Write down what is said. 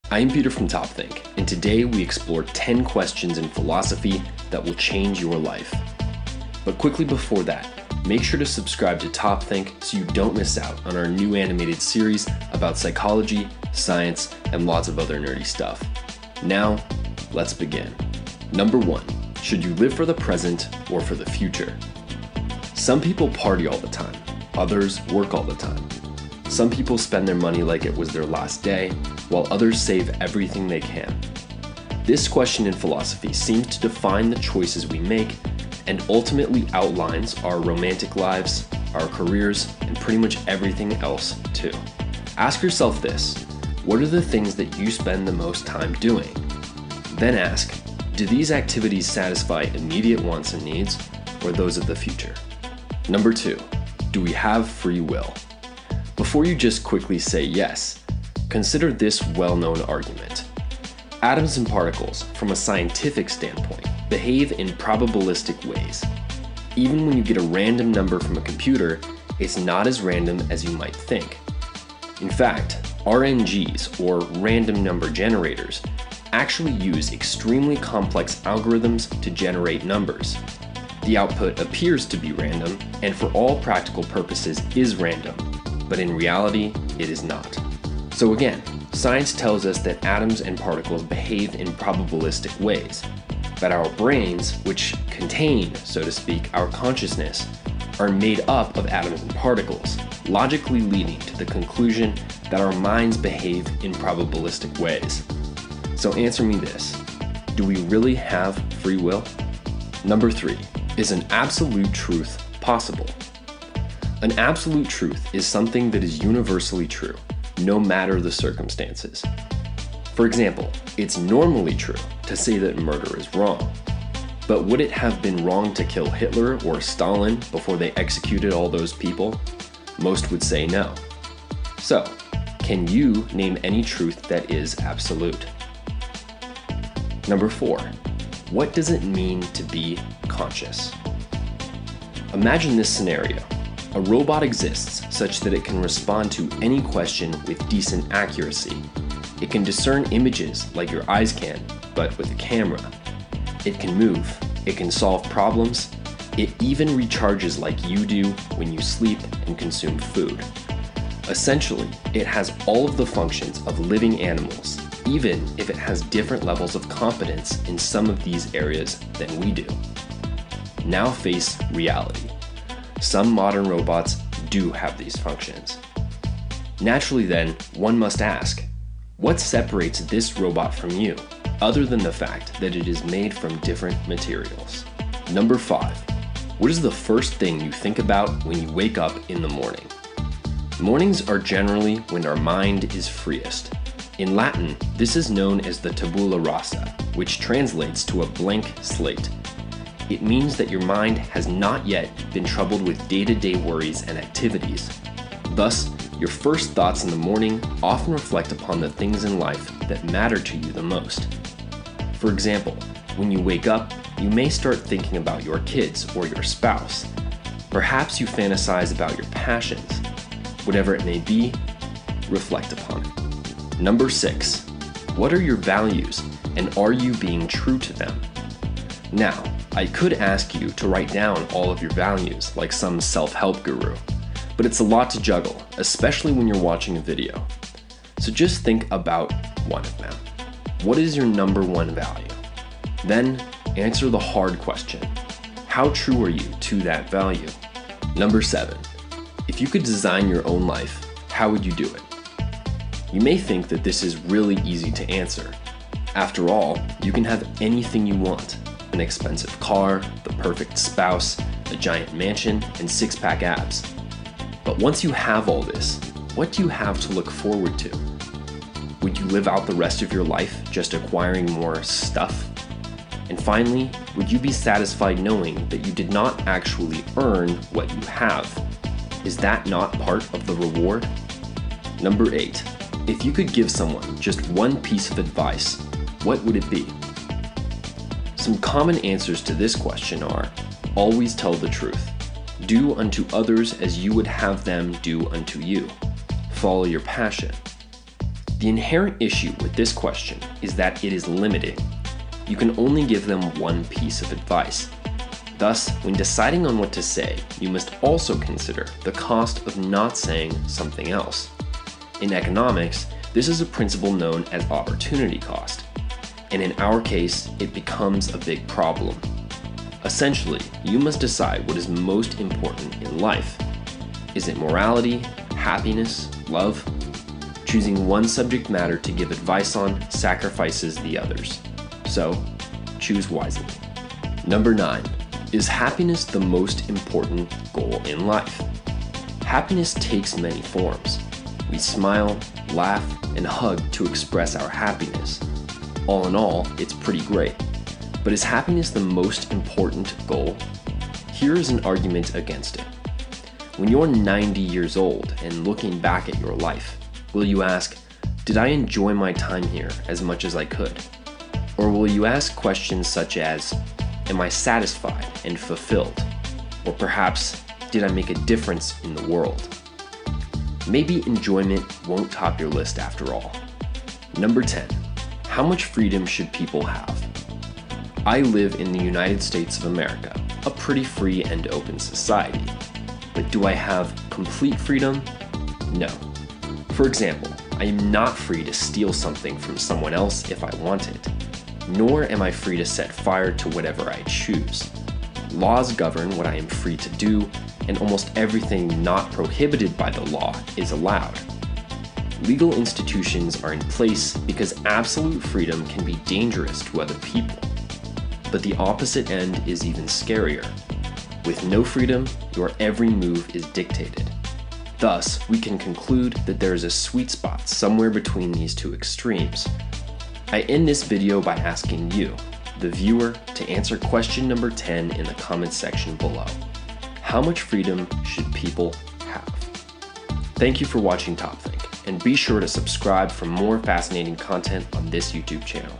I'm Peter from TopThink, and today we explore 10 questions in philosophy that will change your life. But quickly before that, make sure to subscribe to TopThink so you don't miss out on our new animated series about psychology, science, and lots of other nerdy stuff. Now, let's begin. Number 1, should you live for the present or for the future? Some people party all the time, others work all the time. Some people spend their money like it was their last day, while others save everything they can. This question in philosophy seems to define the choices we make and ultimately outlines our romantic lives, our careers, and pretty much everything else too. Ask yourself this: what are the things that you spend the most time doing? Then ask, do these activities satisfy immediate wants and needs, or those of the future? Number 2, do we have free will? Before you just quickly say yes, consider this well-known argument. Atoms and particles, from a scientific standpoint, behave in probabilistic ways. Even when you get a random number from a computer, it's not as random as you might think. In fact, RNGs, or random number generators, actually use extremely complex algorithms to generate numbers. The output appears to be random, and for all practical purposes is random, but in reality, it is not. So again, science tells us that atoms and particles behave in probabilistic ways, but our brains, which contain, so to speak, our consciousness, are made up of atoms and particles, logically leading to the conclusion that our minds behave in probabilistic ways. So answer me this: do we really have free will? Number 3, is an absolute truth possible? An absolute truth is something that is universally true, no matter the circumstances. For example, it's normally true to say that murder is wrong. But would it have been wrong to kill Hitler or Stalin before they executed all those people? Most would say no. So, can you name any truth that is absolute? Number 4, what does it mean to be conscious? Imagine this scenario. A robot exists such that it can respond to any question with decent accuracy. It can discern images like your eyes can, but with a camera. It can move. It can solve problems. It even recharges like you do when you sleep and consume food. Essentially, it has all of the functions of living animals, even if it has different levels of competence in some of these areas than we do. Now face reality. Some modern robots do have these functions. Naturally then, one must ask, what separates this robot from you, other than the fact that it is made from different materials? Number 5, what is the first thing you think about when you wake up in the morning? Mornings are generally when our mind is freest. In Latin, this is known as the tabula rasa, which translates to a blank slate. It means that your mind has not yet been troubled with day-to-day worries and activities. Thus, your first thoughts in the morning often reflect upon the things in life that matter to you the most. For example, when you wake up, you may start thinking about your kids or your spouse. Perhaps you fantasize about your passions. Whatever it may be, reflect upon it. Number 6, what are your values, and are you being true to them? Now, I could ask you to write down all of your values like some self-help guru, but it's a lot to juggle, especially when you're watching a video. So just think about one of them. What is your number 1 value? Then answer the hard question: how true are you to that value? Number 7, if you could design your own life, how would you do it? You may think that this is really easy to answer. After all, you can have anything you want: an expensive car, the perfect spouse, a giant mansion, and 6-pack abs. But once you have all this, what do you have to look forward to? Would you live out the rest of your life just acquiring more stuff? And finally, would you be satisfied knowing that you did not actually earn what you have? Is that not part of the reward? Number 8, if you could give someone just one piece of advice, what would it be? Some common answers to this question are: always tell the truth. Do unto others as you would have them do unto you. Follow your passion. The inherent issue with this question is that it is limiting. You can only give them one piece of advice. Thus, when deciding on what to say, you must also consider the cost of not saying something else. In economics, this is a principle known as opportunity cost, and in our case, it becomes a big problem. Essentially, you must decide what is most important in life. Is it morality, happiness, love? Choosing one subject matter to give advice on sacrifices the others. So, choose wisely. Number 9. Is happiness the most important goal in life? Happiness takes many forms. We smile, laugh, and hug to express our happiness. All in all, it's pretty great. But is happiness the most important goal? Here is an argument against it. When you're 90 years old and looking back at your life, will you ask, did I enjoy my time here as much as I could? Or will you ask questions such as, am I satisfied and fulfilled? Or perhaps, did I make a difference in the world? Maybe enjoyment won't top your list after all. Number 10. How much freedom should people have? I live in the United States of America, a pretty free and open society. But do I have complete freedom? No. For example, I am not free to steal something from someone else if I want it, nor am I free to set fire to whatever I choose. Laws govern what I am free to do, and almost everything not prohibited by the law is allowed. Legal institutions are in place because absolute freedom can be dangerous to other people. But the opposite end is even scarier. With no freedom, your every move is dictated. Thus, we can conclude that there is a sweet spot somewhere between these two extremes. I end this video by asking you, the viewer, to answer question number 10 in the comments section below. How much freedom should people have? Thank you for watching TopThink, and be sure to subscribe for more fascinating content on this YouTube channel.